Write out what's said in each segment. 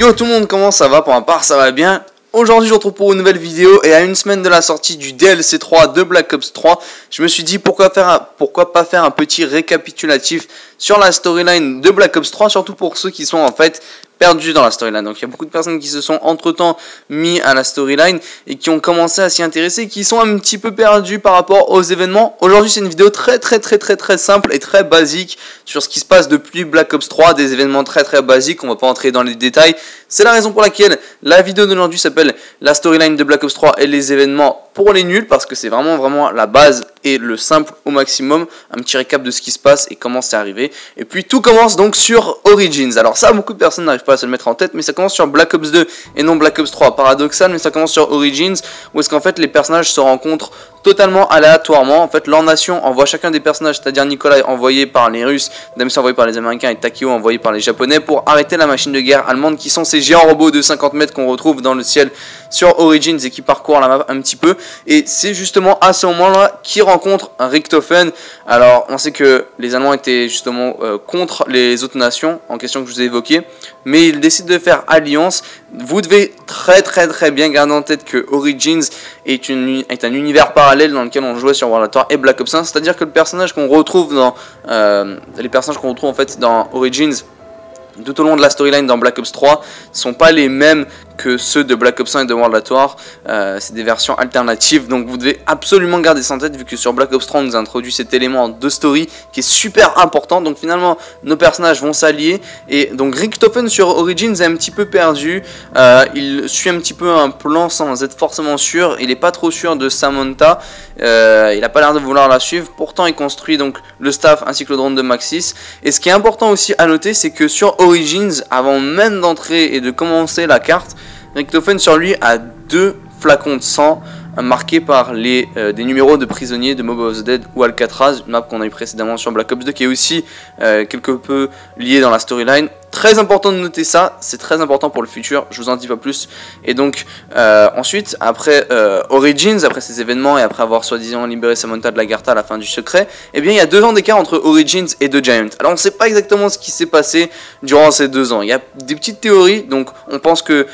Yo tout le monde, comment ça va? Pour ma part ça va bien. Aujourd'hui je vous retrouve pour une nouvelle vidéo et à une semaine de la sortie du DLC 3 de Black Ops 3, je me suis dit pourquoi pas faire un petit récapitulatif sur la storyline de Black Ops 3, surtout pour ceux qui sont en fait perdus dans la storyline. Donc il y a beaucoup de personnes qui se sont entre temps mis à la storyline et qui ont commencé à s'y intéresser, qui sont un petit peu perdus par rapport aux événements. Aujourd'hui c'est une vidéo très simple et très basique sur ce qui se passe depuis Black Ops 3, des événements très basiques, on va pas entrer dans les détails. C'est la raison pour laquelle la vidéo d'aujourd'hui s'appelle la storyline de Black Ops 3 et les événements pour les nuls, parce que c'est vraiment la base et le simple au maximum, un petit récap de ce qui se passe et comment c'est arrivé. Et puis tout commence donc sur Origins. Alors ça, beaucoup de personnes n'arrivent pas à se le mettre en tête, mais ça commence sur Black Ops 2 et non Black Ops 3. Paradoxal, mais ça commence sur Origins, où est-ce qu'en fait les personnages se rencontrent totalement aléatoirement. En fait, leur nation envoie chacun des personnages, c'est-à-dire Nikolai envoyé par les Russes, Dempsey envoyé par les Américains et Takeo envoyé par les Japonais pour arrêter la machine de guerre allemande, qui sont ces géants robots de 50 mètres qu'on retrouve dans le ciel sur Origins et qui parcourent la map un petit peu. Et c'est justement à ce moment-là qu'ils rencontrent Richtofen. Alors, on sait que les Allemands étaient justement contre les autres nations en question que je vous ai évoquées, mais ils décident de faire alliance. Vous devez très bien garder en tête que Origins est un univers parallèle dans lequel on jouait sur World at War et Black Ops 1, c'est-à-dire que le personnage qu'on retrouve dans les personnages qu'on retrouve en fait dans Origins tout au long de la storyline dans Black Ops 3 sont pas les mêmes que ceux de Black Ops 1 et de World at War. C'est des versions alternatives, donc vous devez absolument garder ça en tête, vu que sur Black Ops 3 on nous a introduit cet élément de story qui est super important. Donc finalement nos personnages vont s'allier, et donc Richtofen sur Origins est un petit peu perdu. Il suit un petit peu un plan sans être forcément sûr, il est pas trop sûr de Samantha, il a pas l'air de vouloir la suivre, pourtant il construit donc le staff ainsi que le drone de Maxis. Et ce qui est important aussi à noter, c'est que sur Origins, avant même d'entrer et de commencer la carte, Richtofen sur lui a 2 flacons de sang marqués par des numéros de prisonniers de Mob of the Dead ou Alcatraz, une map qu'on a eu précédemment sur Black Ops 2 qui est aussi quelque peu liée dans la storyline. Très important de noter ça, c'est très important pour le futur, je vous en dis pas plus. Et donc ensuite, après Origins, après ces événements et après avoir soi-disant libéré Samantha de la Gartha à la fin du secret, eh bien il y a 2 ans d'écart entre Origins et The Giant. Alors on sait pas exactement ce qui s'est passé durant ces 2 ans, il y a des petites théories. Donc on pense que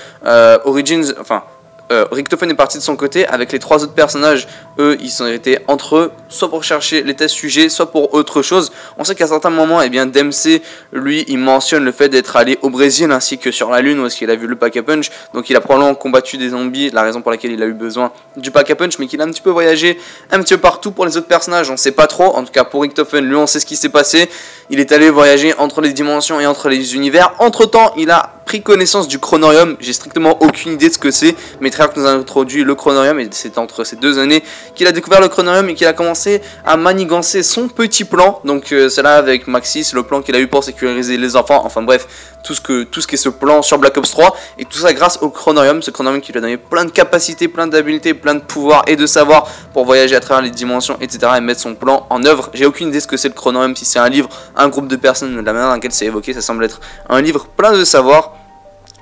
Richtofen est parti de son côté avec les 3 autres personnages. Eux, ils sont été entre eux, soit pour chercher les tests sujets, soit pour autre chose. On sait qu'à certains moments, eh bien, Dempsey, lui, il mentionne le fait d'être allé au Brésil ainsi que sur la Lune, où est-ce qu'il a vu le Pack-a-Punch. Donc il a probablement combattu des zombies, la raison pour laquelle il a eu besoin du Pack-a-Punch, mais qu'il a un petit peu voyagé un petit peu partout. Pour les autres personnages, on sait pas trop. En tout cas, pour Richtofen, lui, on sait ce qui s'est passé. Il est allé voyager entre les dimensions et entre les univers. Entre-temps, il a pris connaissance du Chronorium. J'ai strictement aucune idée de ce que c'est, mais Treyarch nous a introduit le Chronorium, et c'est entre ces 2 années qu'il a découvert le Chronorium et qu'il a commencé à manigancer son petit plan. Donc c'est là avec Maxis, le plan qu'il a eu pour sécuriser les enfants, enfin bref, tout ce qui est ce plan sur Black Ops 3, et tout ça grâce au Chronorium, ce Chronorium qui lui a donné plein de capacités, plein d'habiletés, plein de pouvoirs et de savoir pour voyager à travers les dimensions, etc. et mettre son plan en œuvre. J'ai aucune idée de ce que c'est le Chronorium, si c'est un livre, un groupe de personnes, de la manière dans laquelle c'est évoqué, ça semble être un livre plein de savoir.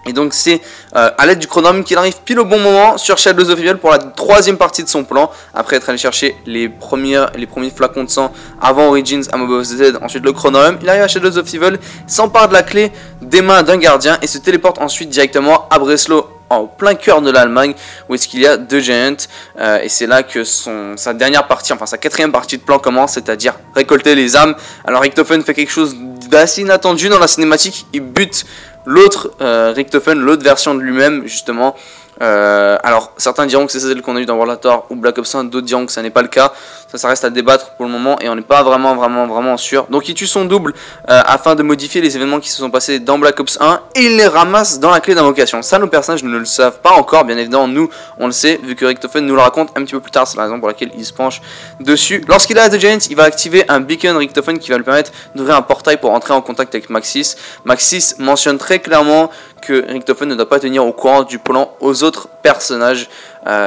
Et donc c'est à l'aide du Chronorium qu'il arrive pile au bon moment sur Shadows of Evil pour la 3e partie de son plan, après être allé chercher les premiers flacons de sang avant Origins à Mob of the Dead, ensuite le Chronorium. Il arrive à Shadows of Evil, s'empare de la clé des mains d'un gardien et se téléporte ensuite directement à Breslau, en plein cœur de l'Allemagne, où est-ce qu'il y a The Giant, et c'est là que sa dernière partie, enfin sa 4e partie de plan commence, c'est-à-dire récolter les âmes. Alors Richtofen fait quelque chose d'assez inattendu dans la cinématique, il bute l'autre Richtofen, l'autre version de lui-même justement. Alors certains diront que c'est celle qu'on a eu dans World at War ou Black Ops 1, d'autres diront que ça n'est pas le cas. Ça reste à débattre pour le moment et on n'est pas vraiment sûr. Donc il tue son double afin de modifier les événements qui se sont passés dans Black Ops 1 et il les ramasse dans la clé d'invocation. Ça, nos personnages ne le savent pas encore, bien évidemment nous on le sait vu que Richtofen nous le raconte un petit peu plus tard. C'est la raison pour laquelle il se penche dessus. Lorsqu'il est à The Giant, il va activer un beacon Richtofen qui va lui permettre d'ouvrir un portail pour entrer en contact avec Maxis. Maxis mentionne très clairement que Richtofen ne doit pas tenir au courant du plan aux autres personnages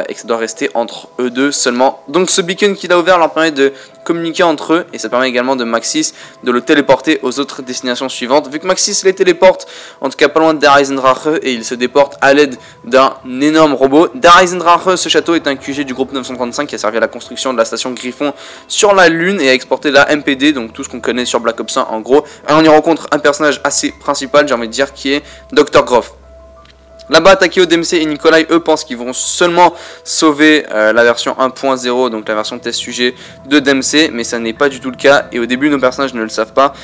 et que ça doit rester entre eux deux seulement. Donc ce beacon qu'il a ouvert leur permet de communiquer entre eux et ça permet également de Maxis de le téléporter aux autres destinations suivantes. Vu que Maxis les téléporte, en tout cas pas loin de Der Eisendrache, et il se déporte à l'aide d'un énorme robot. Der Eisendrache, ce château est un QG du groupe 935 qui a servi à la construction de la station Griffon sur la Lune et a exporté la MPD, donc tout ce qu'on connaît sur Black Ops 1 en gros. Et on y rencontre un personnage assez principal, j'ai envie de dire, qui est Dr. Groff. Là-bas, Takeo, DMC et Nikolai, eux, pensent qu'ils vont seulement sauver la version 1.0, donc la version test sujet de DMC, mais ça n'est pas du tout le cas, et au début, nos personnages ne le savent pas.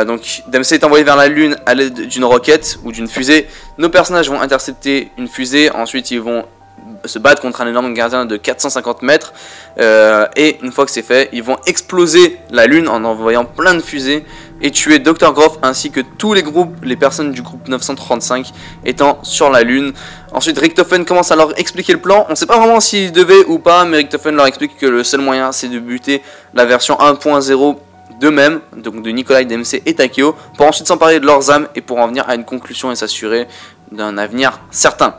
Donc, DMC est envoyé vers la Lune à l'aide d'une roquette ou d'une fusée. Nos personnages vont intercepter une fusée, ensuite ils vont se battre contre un énorme gardien de 450 mètres, et une fois que c'est fait, ils vont exploser la Lune en envoyant plein de fusées et tuer Dr. Groff ainsi que tous les personnes du groupe 935 étant sur la Lune. Ensuite, Richtofen commence à leur expliquer le plan. On ne sait pas vraiment s'il devait ou pas, mais Richtofen leur explique que le seul moyen c'est de buter la version 1.0 d'eux-mêmes, donc de Nikolai, DMC et Takeo, pour ensuite s'emparer de leurs âmes et pour en venir à une conclusion et s'assurer d'un avenir certain.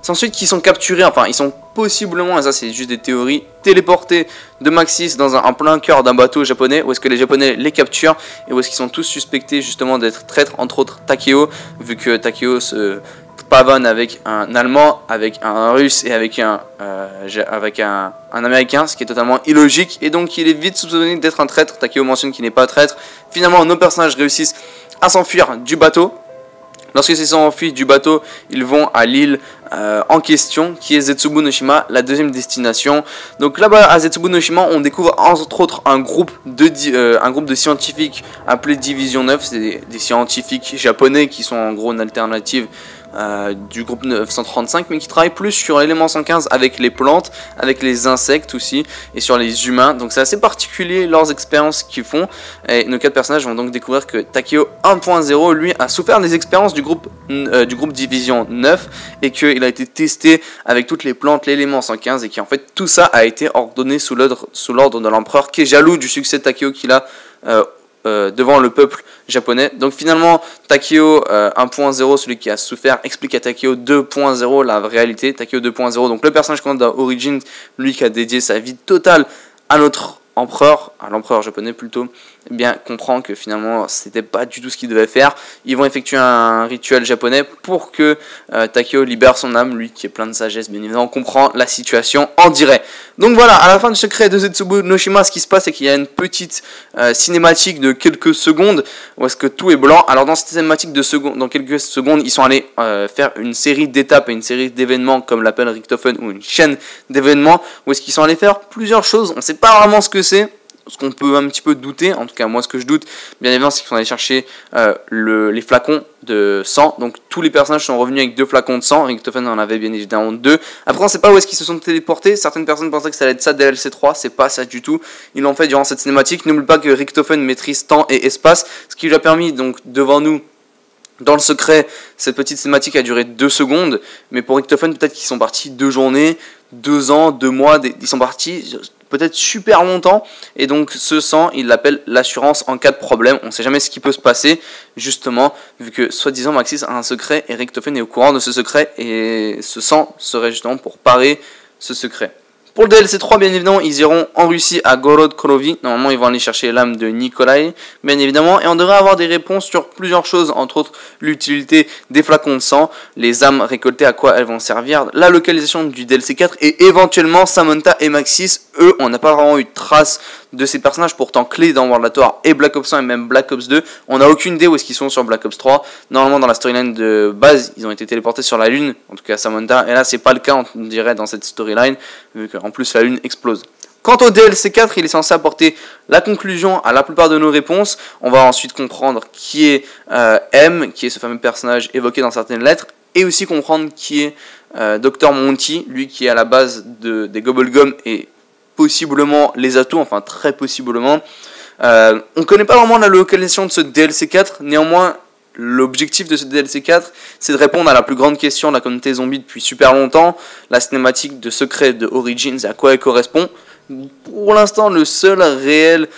C'est ensuite qu'ils sont capturés, enfin ils sont possiblement, et ça c'est juste des théories, téléportés de Maxis dans en plein cœur d'un bateau japonais, où est-ce que les japonais les capturent, et où est-ce qu'ils sont tous suspectés justement d'être traîtres, entre autres Takeo, vu que Takeo se pavane avec un Allemand, avec un Russe et avec un Américain, ce qui est totalement illogique, et donc il est vite soupçonné d'être un traître. Takeo mentionne qu'il n'est pas traître. Finalement, nos personnages réussissent à s'enfuir du bateau. Lorsqu'ils se sont enfuis du bateau, ils vont à l'île en question, qui est Zetsubu no Shima, la deuxième destination. Donc là-bas, à Zetsubu no Shima, on découvre entre autres un groupe de scientifiques appelé Division 9. C'est des scientifiques japonais qui sont en gros une alternative du groupe 935, mais qui travaille plus sur l'élément 115 avec les plantes, avec les insectes aussi, et sur les humains. Donc c'est assez particulier leurs expériences qu'ils font, et nos 4 personnages vont donc découvrir que Takeo 1.0 lui a souffert des expériences du groupe Division 9, et qu'il a été testé avec toutes les plantes, l'élément 115, et qu'en fait tout ça a été ordonné sous l'ordre de l'empereur, qui est jaloux du succès de Takeo qu'il a devant le peuple japonais. Donc finalement, Takeo 1.0, celui qui a souffert, explique à Takeo 2.0 la réalité. Takeo 2.0, donc le personnage qu'on a dans Origins, lui qui a dédié sa vie totale à notre empereur, à l'empereur japonais plutôt, eh bien comprend que finalement c'était pas du tout ce qu'il devait faire. Ils vont effectuer un rituel japonais pour que Takeo libère son âme, lui qui est plein de sagesse, bien évidemment, comprend la situation en direct. Donc voilà, à la fin du secret de Zetsubu no Shima, ce qui se passe, c'est qu'il y a une petite cinématique de quelques secondes où est-ce que tout est blanc. Alors dans cette cinématique dans quelques secondes, ils sont allés faire une série d'étapes et une série d'événements, comme l'appelle Richtofen, ou une chaîne d'événements, où est-ce qu'ils sont allés faire plusieurs choses. On ne sait pas vraiment ce que c'est. Ce qu'on peut un petit peu douter, en tout cas moi ce que je doute, bien évidemment, c'est qu'ils sont allés chercher les flacons de sang. Donc tous les personnages sont revenus avec 2 flacons de sang. Richtofen en avait bien évidemment 2. Après on ne sait pas où est-ce qu'ils se sont téléportés. Certaines personnes pensaient que ça allait être ça DLC 3, c'est pas ça du tout. Ils l'ont fait durant cette cinématique. N'oublie pas que Richtofen maîtrise temps et espace, ce qui lui a permis donc devant nous, dans le secret, cette petite cinématique a duré 2 secondes, mais pour Richtofen peut-être qu'ils sont partis 2 journées, 2 ans, 2 mois, ils sont partis peut-être super longtemps, et donc ce sang, il l'appelle l'assurance en cas de problème. On ne sait jamais ce qui peut se passer, justement, vu que soi-disant Maxis a un secret, et Richtofen est au courant de ce secret, et ce sang serait justement pour parer ce secret. Pour le DLC 3, bien évidemment, ils iront en Russie à Gorod Krovi. Normalement, ils vont aller chercher l'âme de Nikolai, bien évidemment. Et on devrait avoir des réponses sur plusieurs choses, entre autres l'utilité des flacons de sang, les âmes récoltées, à quoi elles vont servir, la localisation du DLC 4, et éventuellement Samantha et Maxis. Eux, on n'a pas vraiment eu de trace de ces personnages pourtant clés dans World at War et Black Ops 1 et même Black Ops 2. On n'a aucune idée où est-ce qu'ils sont sur Black Ops 3. Normalement, dans la storyline de base, ils ont été téléportés sur la Lune, en tout cas Samantha, et là c'est pas le cas, on dirait, dans cette storyline, vu qu'en plus la Lune explose. Quant au DLC 4, il est censé apporter la conclusion à la plupart de nos réponses. On va ensuite comprendre qui est M, qui est ce fameux personnage évoqué dans certaines lettres, et aussi comprendre qui est Dr. Monty, lui qui est à la base des Gobblegum et possiblement les atouts, enfin très possiblement. On ne connaît pas vraiment la localisation de ce DLC 4, néanmoins l'objectif de ce DLC 4, c'est de répondre à la plus grande question de la communauté zombie depuis super longtemps, la cinématique de secret de Origins et à quoi elle correspond. Pour l'instant, le seul réel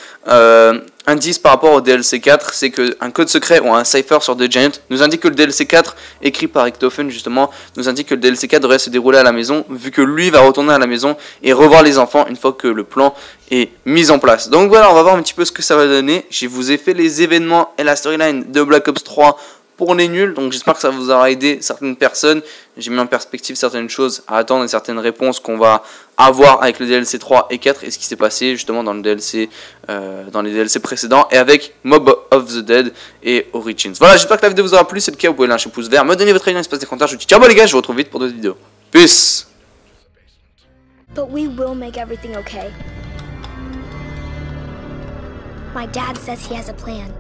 indice par rapport au DLC 4, c'est qu'un code secret ou un cipher sur The Giant nous indique que le DLC 4, écrit par Richtofen justement, nous indique que le DLC 4 devrait se dérouler à la maison, vu que lui va retourner à la maison et revoir les enfants une fois que le plan est mis en place. Donc voilà, on va voir un petit peu ce que ça va donner. Je vous ai fait les événements et la storyline de Black Ops 3 pour les nuls. Donc j'espère que ça vous aura aidé certaines personnes. J'ai mis en perspective certaines choses à attendre et certaines réponses qu'on va avoir avec le DLC 3 et 4 et ce qui s'est passé justement dans le DLC, dans les DLC précédents et avec Mob of the Dead et Origins. Voilà, j'espère que la vidéo vous aura plu. Si c'est le cas, vous pouvez lâcher un pouce vert, me donner votre avis dans l'espace des commentaires. Je vous dis ciao les gars, je vous retrouve vite pour d'autres vidéos. Peace. But we will make everything okay. My dad says he has a plan.